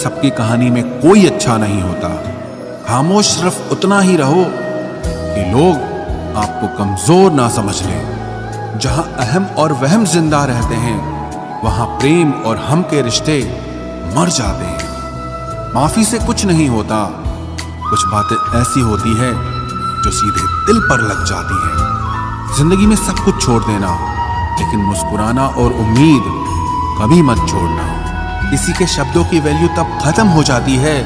सबकी कहानी में कोई अच्छा नहीं होता। खामोश सिर्फ उतना ही रहो कि लोग आपको कमजोर ना समझ लें। जहां अहम और वहम जिंदा रहते हैं, वहां प्रेम और हम के रिश्ते मर जाते हैं। माफी से कुछ नहीं होता, कुछ बातें ऐसी होती है जो सीधे दिल पर लग जाती है। जिंदगी में सब कुछ छोड़ देना, लेकिन मुस्कुराना और उम्मीद कभी मत छोड़ना। किसी के शब्दों की वैल्यू तब खत्म हो जाती है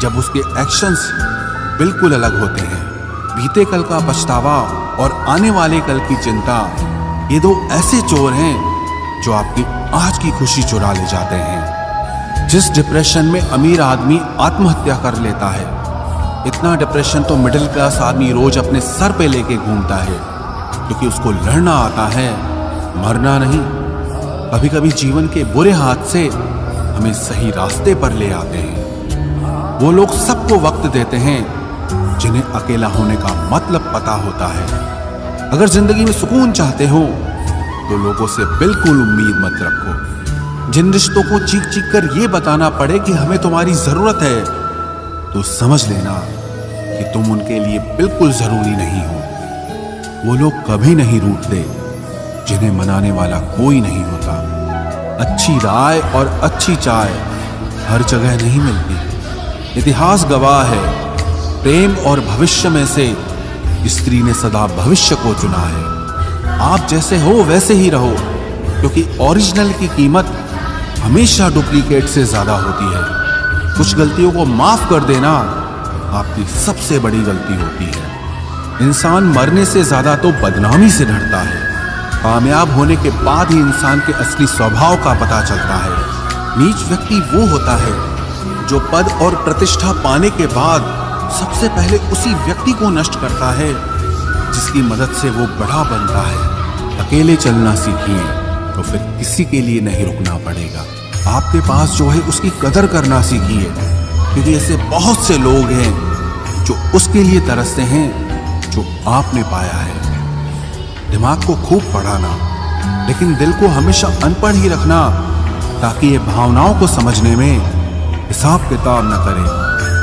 जब उसके एक्शंस बिल्कुल अलग होते हैं। बीते कल का पछतावा और आने वाले कल की चिंता, ये दो ऐसे चोर हैं जो आपकी आज की खुशी चुरा ले जाते हैं। जिस डिप्रेशन में अमीर आदमी आत्महत्या कर लेता है, इतना डिप्रेशन तो मिडिल क्लास आदमी रोज अपने सर पे लेके घूमता है, क्योंकि उसको लड़ना आता है, मरना नहीं। कभी कभी जीवन के बुरे हाथ से हमें सही रास्ते पर ले आते हैं। वो लोग सबको वक्त देते हैं जिन्हें अकेला होने का मतलब पता होता है। अगर जिंदगी में सुकून चाहते हो तो लोगों से बिल्कुल उम्मीद मत रखो। जिन रिश्तों को चीख चीख कर ये बताना पड़े कि हमें तुम्हारी जरूरत है, तो समझ लेना कि तुम उनके लिए बिल्कुल जरूरी नहीं हो। वो लोग कभी नहीं रूठते जिन्हें मनाने वाला कोई नहीं होता। अच्छी राय और अच्छी चाय हर जगह नहीं मिलती। इतिहास गवाह है, प्रेम और भविष्य में से स्त्री ने सदा भविष्य को चुना है। आप जैसे हो वैसे ही रहो, क्योंकि ओरिजिनल की कीमत हमेशा डुप्लीकेट से ज्यादा होती है। कुछ गलतियों को माफ कर देना आपकी सबसे बड़ी गलती होती है। इंसान मरने से ज्यादा तो बदनामी से डरता है। कामयाब होने के बाद ही इंसान के असली स्वभाव का पता चलता है। नीच व्यक्ति वो होता है जो पद और प्रतिष्ठा पाने के बाद सबसे पहले उसी व्यक्ति को नष्ट करता है जिसकी मदद से वो बड़ा बनता है। अकेले चलना सीखिए, तो फिर किसी के लिए नहीं रुकना पड़ेगा। आपके पास जो है उसकी कदर करना सीखिए, क्योंकि ऐसे बहुत से लोग हैं जो उसके लिए तरसते हैं जो आपने पाया है। दिमाग को खूब पढ़ाना, लेकिन दिल को हमेशा अनपढ़ ही रखना, ताकि ये भावनाओं को समझने में हिसाब किताब न करे।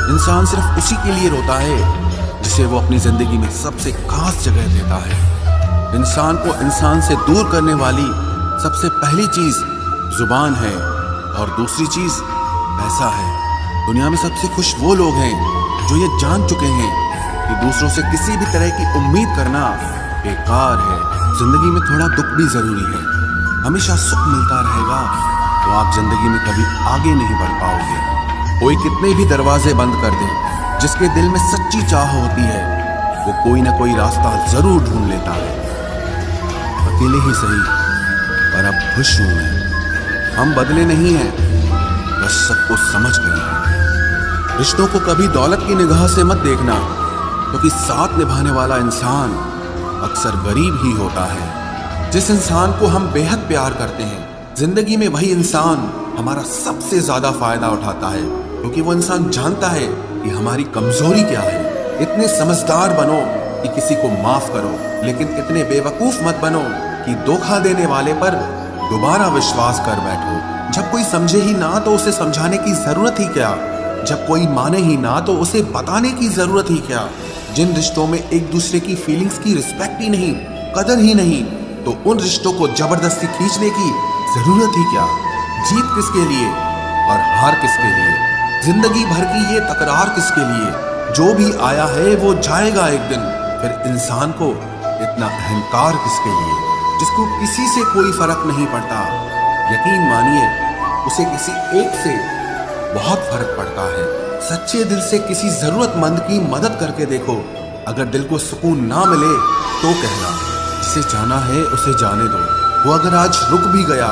इंसान सिर्फ उसी के लिए रोता है जिसे वो अपनी जिंदगी में सबसे खास जगह देता है। इंसान को इंसान से दूर करने वाली सबसे पहली चीज जुबान है, और दूसरी चीज पैसा है। दुनिया में सबसे खुश वो लोग हैं जो ये जान चुके हैं कि दूसरों से किसी भी तरह की उम्मीद करना बेकार है। जिंदगी में थोड़ा दुख भी जरूरी है। हमेशा सुख मिलता रहेगा तो आप जिंदगी में कभी आगे नहीं बढ़ पाओगे। कोई कितने भी दरवाजे बंद कर दे, जिसके दिल में सच्ची चाह होती है वो कोई ना कोई रास्ता जरूर ढूंढ लेता है। अकेले ही सही, पर अब खुश हूं मैं। हम बदले नहीं हैं, बस सबको समझ गए हैं। रिश्तों को कभी दौलत की निगाह से मत देखना, क्योंकि साथ निभाने वाला इंसान अक्सर गरीब ही होता है। जिस इंसान को हम बेहद प्यार करते हैं, जिंदगी में वही इंसान हमारा सबसे ज्यादा फायदा उठाता है, क्योंकि वो इंसान जानता है कि हमारी कमजोरी क्या है। इतने समझदार बनो कि किसी को माफ करो, लेकिन इतने बेवकूफ मत बनो कि धोखा देने वाले पर दोबारा विश्वास कर बैठो। जब कोई समझे ही ना तो उसे समझाने की जरूरत ही क्या। जब कोई माने ही ना तो उसे बताने की जरूरत ही क्या। जिन रिश्तों में एक दूसरे की फीलिंग्स की रिस्पेक्ट ही नहीं, कदर ही नहीं, तो उन रिश्तों को जबरदस्ती खींचने की जरूरत ही क्या। जीत किसके लिए और हार किसके लिए, जिंदगी भर की ये तकरार किसके लिए। जो भी आया है वो जाएगा एक दिन। फिर इंसान को इतना अहंकार किसके लिए, जिसको किसी से कोई फर्क नहीं पड़ता। यकीन मानिए, उसे किसी एक से बहुत फर्क पड़ता है। सच्चे दिल से किसी जरूरतमंद की मदद करके देखो। अगर दिल को सुकून ना मिले तो कहना, जिसे जाना है उसे जाने दो। वो अगर आज रुक भी गया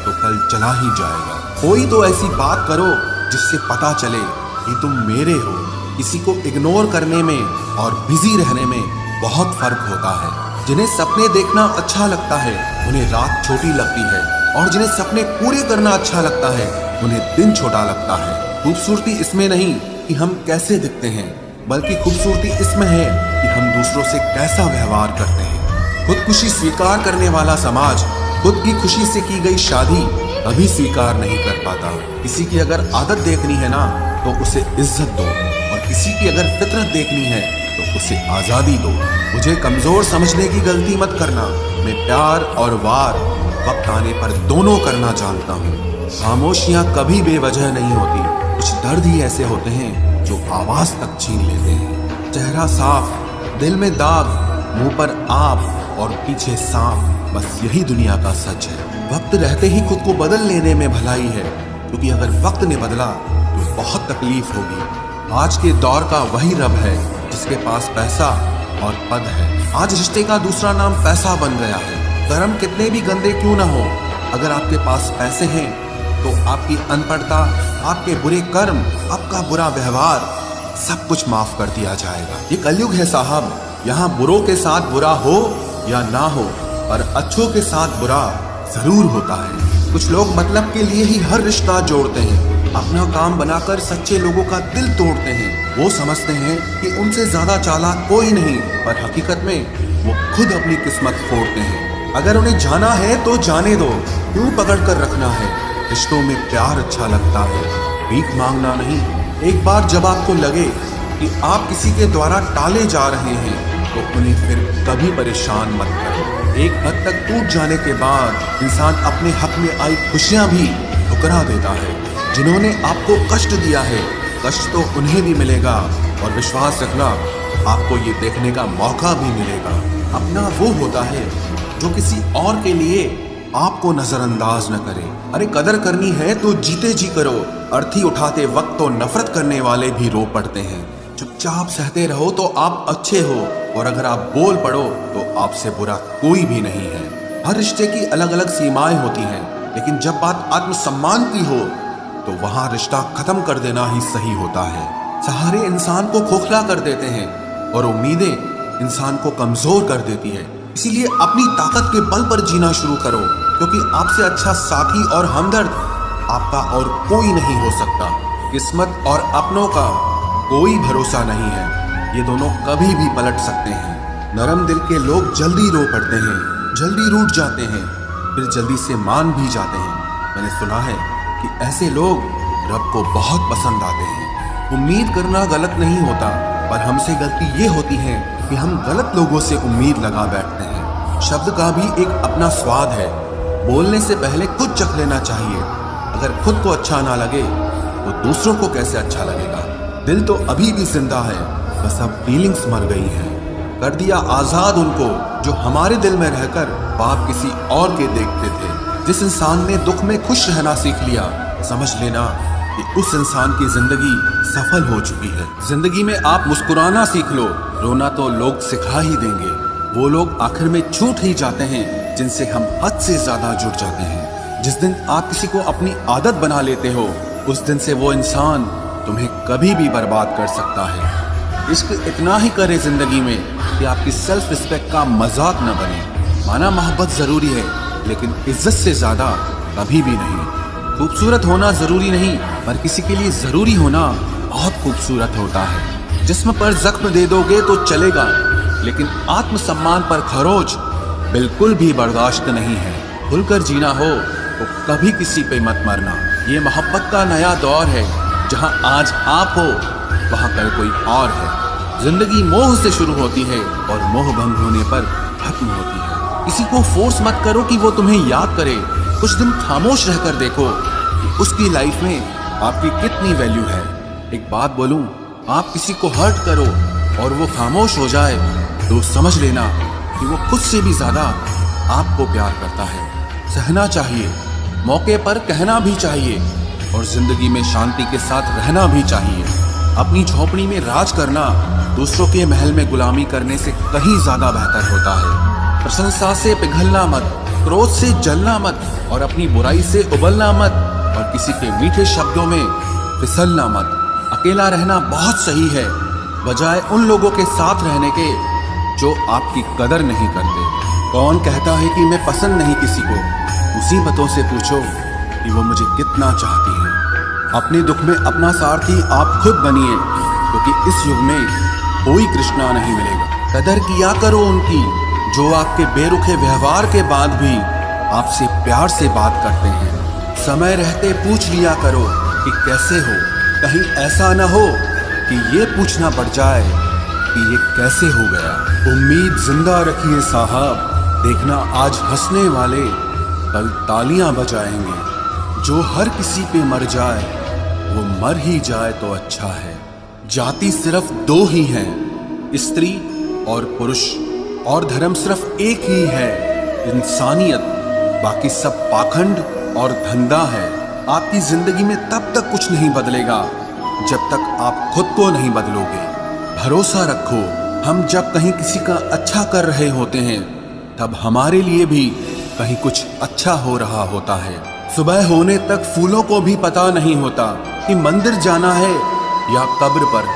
तो कल चला ही जाएगा। कोई तो ऐसी बात करो जिससे पता चले कि तुम मेरे हो। किसी को इग्नोर करने में और बिजी रहने में बहुत फर्क होता है। जिन्हें सपने देखना अच्छा लगता है उन्हें रात छोटी लगती है, और जिन्हें सपने पूरे करना अच्छा लगता है उन्हें दिन छोटा लगता है। खूबसूरती इसमें नहीं कि हम कैसे दिखते हैं, बल्कि खूबसूरती इसमें है कि हम दूसरों से कैसा व्यवहार करते हैं। खुदकुशी स्वीकार करने वाला समाज, खुद की खुशी से की गई शादी कभी स्वीकार नहीं कर पाता। किसी की अगर आदत देखनी है ना तो उसे इज्जत दो, और किसी की अगर फितरत देखनी है तो उसे आजादी दो। मुझे कमजोर समझने की गलती मत करना। मैं प्यार और वार वक्त आने पर दोनों करना जानता हूँ। खामोशियां कभी बेवजह नहीं होती। कुछ दर्द ही ऐसे होते हैं जो आवाज तक छीन लेते हैं। चेहरा साफ, दिल में दाग, मुंह पर आप और पीछे सांप, बस यही दुनिया का सच है। वक्त रहते ही खुद को बदल लेने में भलाई है, क्योंकि अगर वक्त ने बदला तो बहुत तकलीफ होगी। आज के दौर का वही रब है जिसके पास पैसा और पद है। आज रिश्ते का दूसरा नाम पैसा बन गया है। कर्म कितने भी गंदे क्यों ना हो, अगर आपके पास पैसे हैं तो आपकी अनपढ़ता, आपके बुरे कर्म, आपका बुरा व्यवहार, सब कुछ माफ कर दिया जाएगा। ये कलयुग है साहब, यहाँ बुरों के साथ बुरा हो या ना हो, पर अच्छों के साथ बुरा जरूर होता है। कुछ लोग मतलब के लिए ही हर रिश्ता जोड़ते हैं, अपना काम बनाकर सच्चे लोगों का दिल तोड़ते हैं। वो समझते हैं कि उनसे ज्यादा चालाक कोई नहीं, पर हकीकत में वो खुद अपनी किस्मत फोड़ते हैं। अगर उन्हें जाना है तो जाने दो, क्यों पकड़ कर रखना है। रिश्तों में प्यार अच्छा लगता है, भीख मांगना नहीं। एक बार जब आपको लगे कि आप किसी के द्वारा टाले जा रहे हैं तो उन्हें फिर कभी परेशान मत करें। एक हद तक टूट जाने के बाद इंसान अपने हक में आई खुशियां भी ठुकरा देता है। जिन्होंने आपको कष्ट दिया है, कष्ट तो उन्हें भी मिलेगा, और विश्वास रखना आपको ये देखने का मौका भी मिलेगा। अपना वो होता है जो किसी और के लिए आपको नजरअंदाज न करे। अरे कदर करनी है तो जीते जी करो। अर्थी उठाते वक्त तो नफरत करने वाले भी रो पड़ते हैं। चुपचाप सहते रहो तो आप अच्छे हो, और अगर आप बोल पड़ो तो आपसे बुरा कोई भी नहीं है। हर रिश्ते की अलग अलग सीमाएं होती हैं, लेकिन जब बात आत्मसम्मान की हो तो वहां रिश्ता खत्म कर देना ही सही होता है। सहारे इंसान को खोखला कर देते हैं और उम्मीदें इंसान को कमजोर कर देती है। इसीलिए अपनी ताकत के बल पर जीना शुरू करो, क्योंकि आपसे अच्छा साथी और हमदर्द आपका और कोई नहीं हो सकता। किस्मत और अपनों का कोई भरोसा नहीं है, ये दोनों कभी भी पलट सकते हैं। नरम दिल के लोग जल्दी रो पड़ते हैं, जल्दी रूठ जाते हैं, फिर जल्दी से मान भी जाते हैं। मैंने सुना है कि ऐसे लोग रब को बहुत पसंद आते हैं। उम्मीद करना गलत नहीं होता, पर हमसे गलती ये होती है कि हम गलत लोगों से उम्मीद लगा बैठते हैं। शब्द का भी एक अपना स्वाद है, बोलने से पहले खुद चख लेना चाहिए। अगर खुद को अच्छा ना लगे तो दूसरों को कैसे अच्छा लगेगा। दिल तो अभी भी जिंदा है, बस अब फीलिंग्स मर गई हैं। कर दिया आजाद उनको जो हमारे दिल में रहकर पाप किसी और के देखते थे। जिस इंसान ने दुख में खुश रहना सीख लिया, समझ लेना कि उस इंसान की जिंदगी सफल हो चुकी है। जिंदगी में आप मुस्कुराना सीख लो, रोना तो लोग सिखा ही देंगे। वो लोग आखिर में छूट ही जाते हैं जिनसे हम हद से ज्यादा जुड़ जाते हैं। जिस दिन आप किसी को अपनी आदत बना लेते हो, उस दिन से वो इंसान तुम्हें कभी भी बर्बाद कर सकता है। इश्क इतना ही करे जिंदगी में कि आपकी सेल्फ रिस्पेक्ट का मजाक न बने। माना मोहब्बत जरूरी है, लेकिन इज्जत से ज्यादा कभी भी नहीं। खूबसूरत होना जरूरी नहीं, पर किसी के लिए जरूरी होना बहुत खूबसूरत होता है। जिस्म पर जख्म दे दोगे तो चलेगा, लेकिन आत्मसम्मान पर खरोच बिल्कुल भी बर्दाश्त नहीं है। खुलकर जीना हो तो कभी किसी पे मत मरना। ये मोहब्बत का नया दौर है, जहां आज आप हो वहां कल कोई और है। जिंदगी मोह से शुरू होती है और मोह भंग होने पर खत्म होती है। किसी को फोर्स मत करो कि वो तुम्हें याद करे। कुछ दिन खामोश रहकर देखो कि उसकी लाइफ में आपकी कितनी वैल्यू है। एक बात बोलूं, आप किसी को हर्ट करो और वो खामोश हो जाए तो समझ लेना कि वो खुद से भी ज्यादा आपको प्यार करता है। सहना चाहिए, मौके पर कहना भी चाहिए, और जिंदगी में शांति के साथ रहना भी चाहिए। अपनी झोपड़ी में राज करना दूसरों के महल में गुलामी करने से कहीं ज्यादा बेहतर होता है। प्रशंसा से पिघलना मत, क्रोध से जलना मत, और अपनी बुराई से उबलना मत, और किसी के मीठे शब्दों में फिसलना मत। अकेला रहना बहुत सही है, बजाय उन लोगों के साथ रहने के जो आपकी कदर नहीं करते। कौन कहता है कि मैं पसंद नहीं किसी को? मुसीबतों से पूछो कि वो मुझे कितना चाहती है। अपने दुख में अपना सारथी आप खुद बनिए, क्योंकि इस युग में कोई कृष्णा नहीं मिलेगा। कदर किया करो उनकी जो आपके बेरुखे व्यवहार के बाद भी आपसे प्यार से बात करते हैं। समय रहते पूछ लिया करो कि कैसे हो, कहीं ऐसा न हो कि ये पूछना पड़ जाए कि ये कैसे हो गया। उम्मीद जिंदा रखिए साहब, देखना आज हंसने वाले कल तालियां बजाएंगे। जो हर किसी पे मर जाए वो मर ही जाए तो अच्छा है। जाति सिर्फ दो ही हैं, स्त्री और पुरुष, और धर्म सिर्फ एक ही है, इंसानियत। बाकी सब पाखंड और धंधा है। आपकी जिंदगी में तब तक कुछ नहीं बदलेगा जब तक आप खुद को नहीं बदलोगे। भरोसा रखो, हम जब कहीं किसी का अच्छा कर रहे होते हैं तब हमारे लिए भी कहीं कुछ अच्छा हो रहा होता है। सुबह होने तक फूलों को भी पता नहीं होता कि मंदिर जाना है या कब्र पर।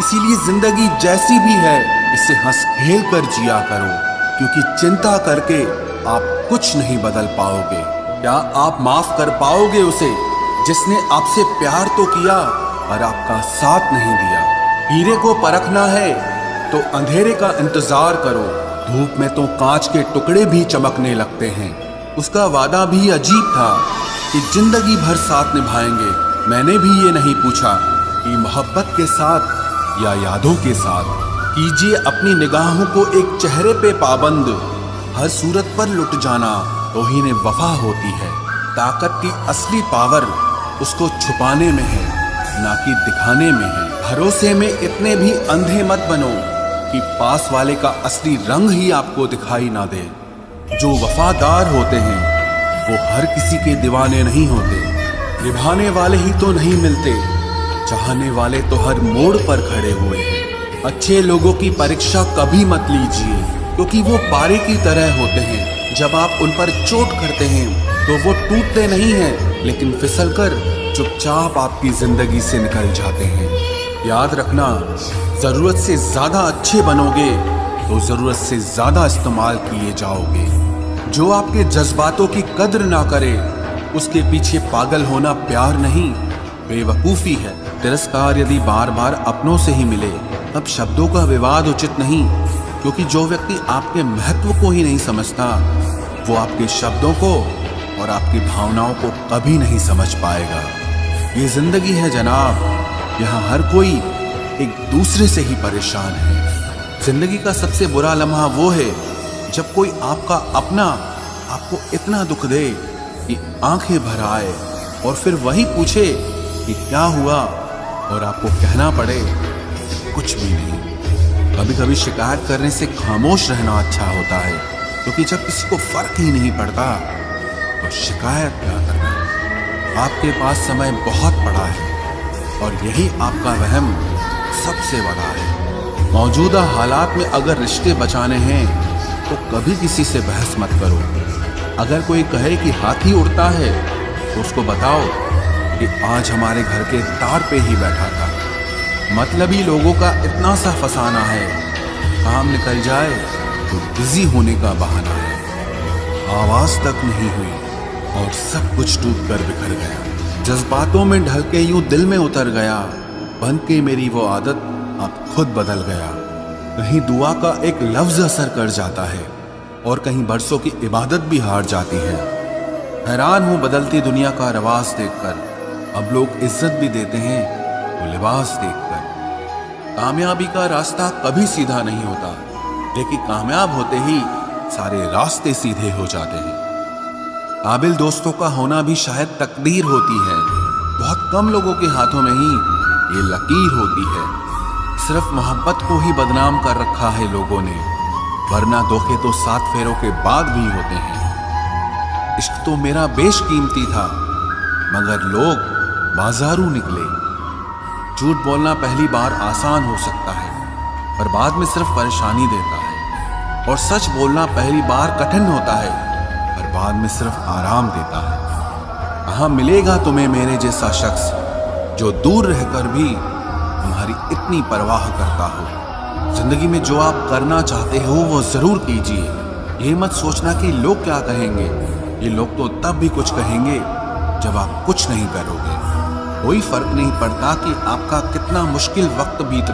इसीलिए जिंदगी जैसी भी है इसे हंस खेल कर जिया करो, क्योंकि चिंता करके आप कुछ नहीं बदल पाओगे। क्या आप माफ कर पाओगे उसे जिसने आपसे प्यार तो किया पर आपका साथ नहीं दिया? हीरे को परखना है तो अंधेरे का इंतजार करो, धूप में तो कांच के टुकड़े भी चमकने लगते हैं। उसका वादा भी अजीब था कि जिंदगी भर साथ निभाएंगे। मैंने भी ये नहीं पूछा कि मोहब्बत के साथ या यादों के साथ। कीजिए अपनी निगाहों को एक चेहरे पे पाबंद, हर सूरत पर लुट जाना तौहीन वफा होती है। ताकत की असली पावर उसको छुपाने में है, ना कि दिखाने में है। भरोसे में इतने भी अंधे मत बनो कि पास वाले का असली रंग ही आपको दिखाई ना दे। जो वफादार होते हैं वो हर किसी के दीवाने नहीं होते। निभाने वाले ही तो नहीं मिलते, चाहने वाले तो हर मोड़ पर खड़े हुए हैं। अच्छे लोगों की परीक्षा कभी मत लीजिए, क्योंकि वो पारे की तरह होते हैं। जब आप उन पर चोट करते हैं तो वो टूटते नहीं हैं, लेकिन फिसलकर चुपचाप आपकी जिंदगी से निकल जाते हैं। याद रखना, जरूरत से ज्यादा अच्छे बनोगे तो जरूरत से ज्यादा इस्तेमाल किए जाओगे। जो आपके जज्बातों की कद्र ना करे उसके पीछे पागल होना प्यार नहीं, बेवकूफी है। तिरस्कार यदि बार बार अपनों से ही मिले तब शब्दों का विवाद उचित नहीं, क्योंकि जो व्यक्ति आपके महत्व को ही नहीं समझता वो आपके शब्दों को और आपकी भावनाओं को कभी नहीं समझ पाएगा। ये जिंदगी है जनाब, यहाँ हर कोई एक दूसरे से ही परेशान है। जिंदगी का सबसे बुरा लम्हा वो है जब कोई आपका अपना आपको इतना दुख दे कि आंखें भर आए और फिर वही पूछे कि क्या हुआ और आपको कहना पड़े कुछ भी नहीं। कभी कभी शिकायत करने से खामोश रहना अच्छा होता है, क्योंकि जब किसी को फर्क ही नहीं पड़ता तो शिकायत क्या करना। आपके पास समय बहुत पड़ा है और यही आपका वहम सबसे बड़ा है। मौजूदा हालात में अगर रिश्ते बचाने हैं तो कभी किसी से बहस मत करो। अगर कोई कहे कि हाथी उड़ता है तो उसको बताओ कि आज हमारे घर के तार पे ही बैठा था। मतलबी लोगों का इतना सा फसाना है, काम निकल जाए तो बिजी होने का बहाना है। आवाज तक नहीं हुई और सब कुछ टूट कर बिखर गया। जज्बातों में ढल के यूं दिल में उतर गया, बन के मेरी वो आदत अब खुद बदल गया। कहीं दुआ का एक लफ्ज असर कर जाता है और कहीं बरसों की इबादत भी हार जाती है। हैरान हूं बदलती दुनिया का रवाज देखकर, अब लोग इज्जत भी देते हैं तो लिबास देखकर। कामयाबी का रास्ता कभी सीधा नहीं होता, लेकिन कामयाब होते ही सारे रास्ते सीधे हो जाते हैं। काबिल दोस्तों का होना भी शायद तकदीर होती है। बहुत कम लोगों के हाथों में ही ये लकीर होती है। सिर्फ मोहब्बत को ही बदनाम कर रखा है लोगों ने, वरना धोखे तो 7 फेरों के बाद भी होते हैं। इश्क तो मेरा बेशकीमती था, मगर लोग बाजारू निकले। झूठ बोलना पहली बार आसान हो सकता है, पर बाद में सिर्फ परेशानी देता है। और सच बोलना पहली बार कठिन होता है, पर बाद में सिर्फ आराम देता है। कहाँ मिलेगा तुम्हें मेरे जैसा शख्स जो दूर रहकर भी तुम्हारी इतनी परवाह करता हो। जिंदगी में जो आप करना चाहते हो वो जरूर कीजिए। ये मत सोचना कि लोग क्या कहेंगे, ये लोग तो तब भी कुछ कहेंगे जब आप कुछ नहीं करोगे। कोई फर्क नहीं पड़ता कि आपका कितना मुश्किल वक्त बीत